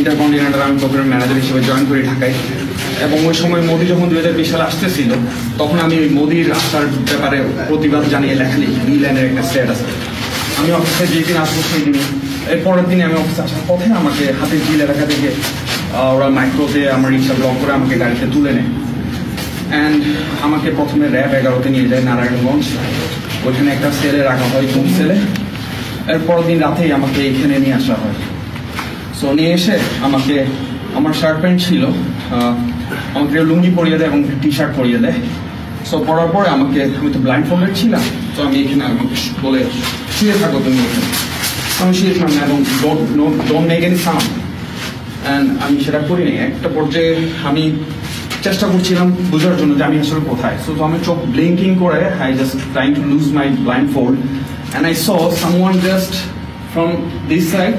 Intercontinental আমি programme manager হিসেবে join করি ঢাকায়। এবং ওই সময় মোদি যখন 2020 সালে আসতেছিল, তখন আমি ওই মোদির আসার ব্যাপারে প্রতিবাদ জানিয়ে লেখা লিখি, লাইনের একটা স্ট্যাটাস। আমি অফিসে যেদিন আসবো সেই দিনে, এর পরের দিনে আমি অফিসে আসার পথে আমাকে হাতে বিল এলাকা থেকে ওরা মাইক্রোতে আমার রিক্সা ব্লক করে আমাকে গাড়িতে তুলে নেয়। অ্যান্ড আমাকে প্রথমে র্যাব 11-তে নিয়ে যায় নারায়ণগঞ্জ, ওইখানে একটা সেলে রাখা হয়, ঘুম সেলে। এর পরের দিন রাতেই আমাকে এখানে নিয়ে আসা হয়। সো নিয়ে এসে আমাকে, আমার শার্ট প্যান্ট ছিল, আমাকে লুঙ্গি পরিয়ে দেয় এবং টি শার্ট পরিয়ে দেয়। সো পরার পরে আমাকে, আমি তো ব্লাইন্ড ফোল্ডেড ছিলাম, তো আমি এখানে আমাকে বলে শুয়ে থাকো তুমি এখানে। আমি শুয়েছিলাম না এবং don't make any sound. And আমি সেটা করিনি। একটা পর্যায়ে আমি চেষ্টা করছিলাম বোঝার জন্য যে আমি আসলে কোথায়। সো আমি চোখ ব্লিঙ্কিং করে I just trying to lose my blind fold and I saw someone just from this side,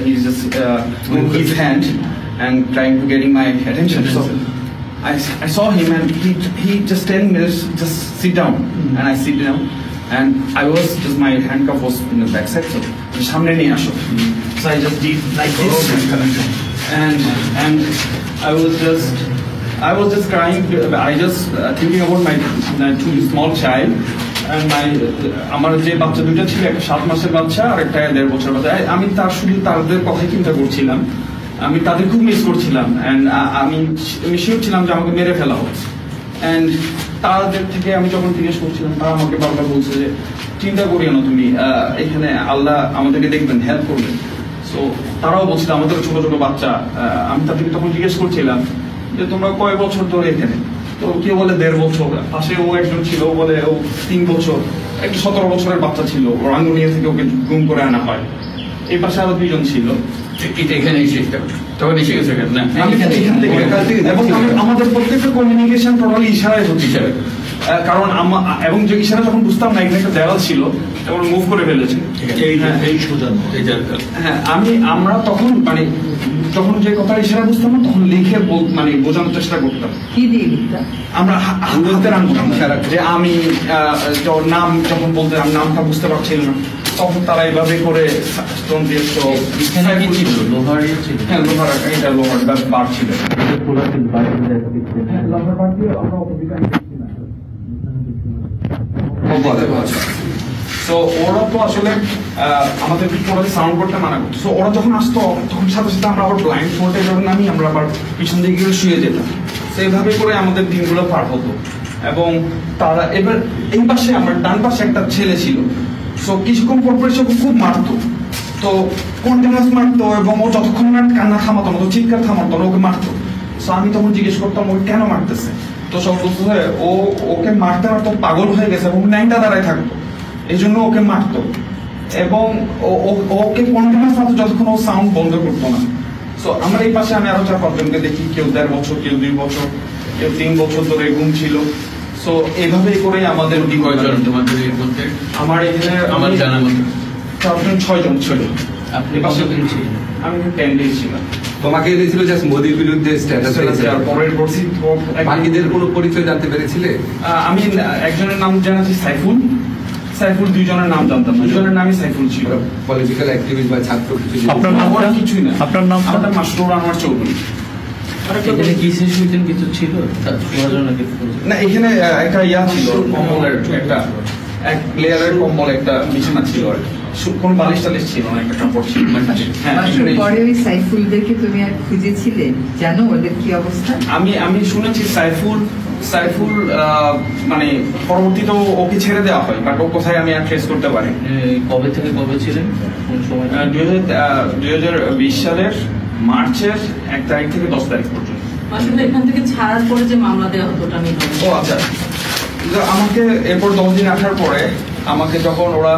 he's just moving his hand and trying to getting my attention. So I saw him and he just telling me just sit down, and I sit down and I was just, my handcuff was in the back side, so samne niye asho. So I just did like this and I was just crying. I just thinking about my two small child and আমার যে বাচ্চা দুইটা ছিল, একটা 7 মাসের বাচ্চা আর একটা 1.5 বছর বাচ্চা। আমি শুধু তাদের কথাই চিন্তা করছিলাম, আমি তাদের খুব মিস করছিলাম। অ্যান্ড আমি শিওর ছিলাম যে আমাকে মেরে ফেলা হোক। অ্যান্ড তাদের থেকে আমি যখন জিজ্ঞেস করছিলাম, তারা আমাকে বারবার বলছে যে চিন্তা করিও না তুমি, এখানে আল্লাহ আমাদেরকে দেখবেন, হেল্প করবেন। সো তারাও বলছিল আমাদের ছোট ছোট বাচ্চা। আমি তাদেরকে তখন জিজ্ঞেস করছিলাম যে তোমরা কয় বছর ধরে এখানে? তো কেউ বলে 1.5 বছর, পাশে ও একজন ছিল, ও বলে ও 3 বছর, একটা 17 বছরের বাচ্চা ছিল, ওর আঙ্গুনিয়া থেকে ওকে গুম করে আনা হয়। এই পাশে আরো 2 জন ছিল। এখানে তখন এসে গেছে এবং আমাদের প্রত্যেকটা কমিউনিকেশন টোটালি ইশারায় হচ্ছে। কারণ এবং যে ইশারা যখন বুঝতাম না এখানে একটা দেওয়াল ছিল, তখন মুভ করে ফেলেছে। হ্যাঁ, আমরা তখন মানে যখন যে কথা ইশারা বুঝতাম না, তখন লিখে মানে বোঝানোর চেষ্টা করতাম। আমরা হাতের আঙ্গুল যে আমি নাম যখন বলতে, আমি নামটা বুঝতে পারছিলাম না, তখন তারা এইভাবে করে স্টোন দিয়ে। লোহার এটা লোহার বার ছিল। তো ওরা তো আসলে আমাদের সাউন্ড করতে মানা করতো। সো ওরা যখন আসতো, তখন সাথে সাথে আমরা আবার ব্লাইন্ড ফোল্ডে যখন নামি, আমরা আবার পিছন দিকে গিয়ে শুয়ে যেতাম। তো এইভাবে করে আমাদের দিনগুলো পার হতো। এবং তারা এবার এই পাশে, আমার ডান পাশে একটা ছেলে ছিল। সো কিছুক্ষণ পর পর খুব মারতো, তো কন্টিনিউয়াস মারতো, এবং ও যতক্ষণ না কান্না থামাতো না, চিৎকার থামাতো না, ওকে মারতো। সো আমি তখন জিজ্ঞেস করতাম ওকে কেন মারতেছে। তো সব বলতে হয় ওকে মারতে মারতো পাগল হয়ে গেছে এবং ন্যাংটা দাঁড়ায় থাকতো, এই জন্য ওকে মারতো। এবং ওকে কন্টিনিউয়াস মারতো যতক্ষণ ও সাউন্ড বন্ধ করতো না। সো আমার এই পাশে আমি আরো 4-5 জনকে দেখি, কেউ 1.5 বছর, কেউ 2 বছর, কেউ 3 বছর ধরে ঘুম ছিল। সো এইভাবেই করে আমাদের তোমাদের এর মধ্যে আমার এখানে আমার জানা মতো 6 জন ছিল। আপনি পাশে ছিলেন? আমি 10 ডেজ ছিলাম। তোমাকে এনেছিল জাস্ট মোদির বিরুদ্ধে স্ট্যাটাস, বাকিদের কোনো পরিচয় জানতে পেরেছিলে? আমি একজনের নাম জানাচ্ছি সাইফুল, 2 জনের নাম জানতাম না, 2 জনের নামই সাইফুল ছিল। পলিটিক্যাল অ্যাক্টিভিস্ট বা ছাত্র কিছু? আপনার নাম কিছুই না। আপনার নাম? আমার মাসরুর আনোয়ার চৌধুরী। এখানে কি সিচুয়েশন কিছু ছিল না? এখানে একটা ইয়া ছিল, কম্বলের একটা এক লেয়ারের কম্বল, একটা বিছানা ছিল, আর কোন বালিশ টালিশ ছিল না, একটা কাপড় ছিল। পরে ওই সাইফুলদেরকে তুমি আর খুঁজেছিলে? জানো ওদের কি অবস্থা? আমি শুনেছি সাইফুল মানে পরবর্তীতে ওকে ছেড়ে দেওয়া হয়, বাট ও কোথায় আমি আর ট্রেস করতে পারি। কবে থেকে কবে ছিলেন? 2020 সালের মার্চের 1 তারিখ থেকে 10 তারিখ পর্যন্ত। আসলে এখান থেকে ছাড়ার পরে যে মামলা দেওয়া হতো ওটা নিয়ে। ও আচ্ছা, আমাকে এরপর 10 দিন আসার পরে আমাকে যখন ওরা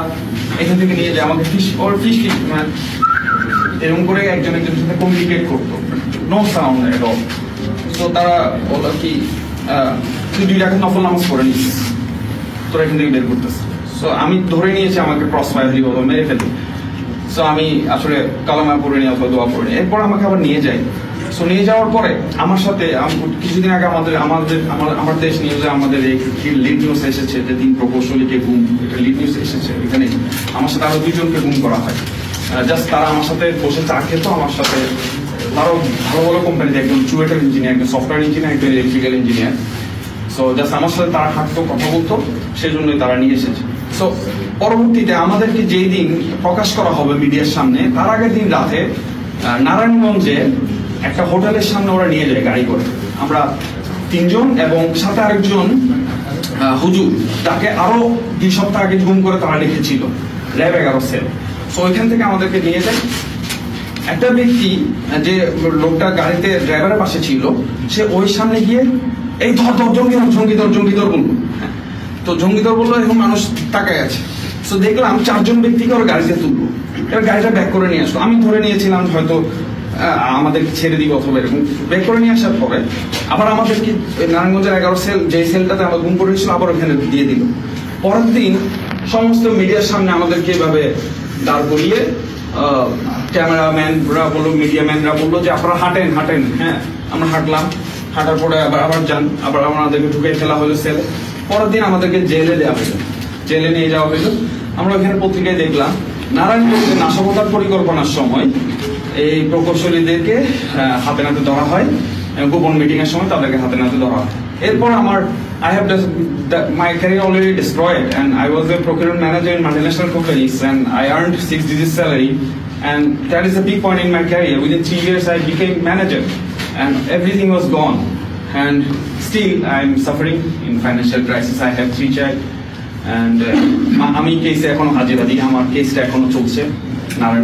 এখান থেকে নিয়ে যায়, আমাকে ফিশ মানে এরকম করে একজনের সাথে কমিউনিকেট করতো, নো সাউন্ড এট অল। তো তারা বললো কি তুই 2 রাকাত নফল নামাজ পড়ে নিস, তোরা এখান থেকে বের করতেছে। সো আমি ধরে নিয়েছি আমাকে ক্রস ফায়ার দিব, মেরে ফেলি। সো আমি আসলে কালামা পড়ে নিই অথবা দোয়া পড়ে নিই। এরপর আমাকে আবার নিয়ে যায়। সো নিয়ে যাওয়ার পরে আমার সাথে কিছুদিন আগে আমার দেশ নিউজে আমাদের এই লিড নিউজ এসেছে যে 3 প্রকৌশলীকে গুম, এটা লিড নিউজ এসেছে। এখানে আমার সাথে আরো 2 জনকে গুম করা হয়। জাস্ট তারা আমার সাথে বসে চা খেত, আমার সাথে তারও ভালো ভালো কোম্পানিতে একজন চুয়েটার ইঞ্জিনিয়ার, একজন সফটওয়্যার ইঞ্জিনিয়ার, একজন ইলেকট্রিক্যাল ইঞ্জিনিয়ার। সো জাস্ট আমার সাথে তারা হাঁটতো, কথা বলতো, সেই জন্যই তারা নিয়ে এসেছে। সো পরবর্তীতে আমাদেরকে যেই দিন প্রকাশ করা হবে মিডিয়ার সামনে, তার আগের দিন রাতে নারায়ণগঞ্জে একটা হোটেলের সামনে ওরা নিয়ে যায় গাড়ি করে। আমরা 3 জন এবং সাথে আরেকজন হুজুর, তাকে আরো 2 সপ্তাহ আগে গুম করে তারা রেখেছিল র্যাব 11 সেল। সো ওইখান থেকে আমাদেরকে নিয়ে যায়। একটা ব্যক্তি, যে লোকটা গাড়িতে ড্রাইভারের পাশে ছিল, সে ওই সামনে গিয়ে এই ধর ধর জঙ্গিদর বললো। তো জঙ্গিদর বললো, এখন মানুষ তাকায় আছে। তো দেখলাম 4 জন ব্যক্তিকে ওর গাড়িতে তুললো, এবার গাড়িটা ব্যাক করে নিয়ে আসলো। আমি ধরে নিয়েছিলাম হয়তো আমাদেরকে ছেড়ে দিব অথবা এরকম। ব্যাক করে নিয়ে আসার পরে আবার আমাদেরকে নারায়ণগঞ্জের 11 সেল, যে সেলটাতে আমরা গুম করে ছিল, আবার ওখানে দিয়ে দিল। পরের দিন সমস্ত মিডিয়ার সামনে আমাদেরকে এভাবে দাঁড় করিয়ে ক্যামেরাম্যানরা বললো, মিডিয়াম্যানরা বললো যে আপনারা হাঁটেন। হ্যাঁ, আমরা হাঁটলাম। হাঁটার পরে আবার যান, আবার আমাদেরকে ঢুকে ফেলা হলো সেলে। পরের দিন আমাদেরকে জেলে দেওয়া হলো, জেলে নিয়ে যাওয়া হলো। আমরা ওখানে পত্রিকায় দেখলাম নারায়ণগঞ্জে নাশকতার পরিকল্পনার সময় এই প্রকৌশলীদেরকে হাতে নাতে ধরা হয়, গোপন মিটিং এর সময় তাদেরকে হাতে নাতে ধরা হয়। এরপর আমার my career already destroyed, and I was a procurement manager in multinational companies, and I earned 6-digit salary, and that is a big point in my career. Within 3 years I became manager, and everything was gone, and still I'm suffering in financial crisis. I have 3 child, and আমি কেসে এখনো হাজিরা দিই, আমার কেসটা এখনো চলছে।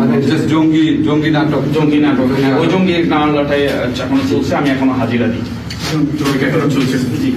মানে just জঙ্গি নাটক। হ্যাঁ, ওই জঙ্গির মামলাটাই এখনো চলছে, আমি এখনো হাজিরা দিই। এখনো চলছে। জি।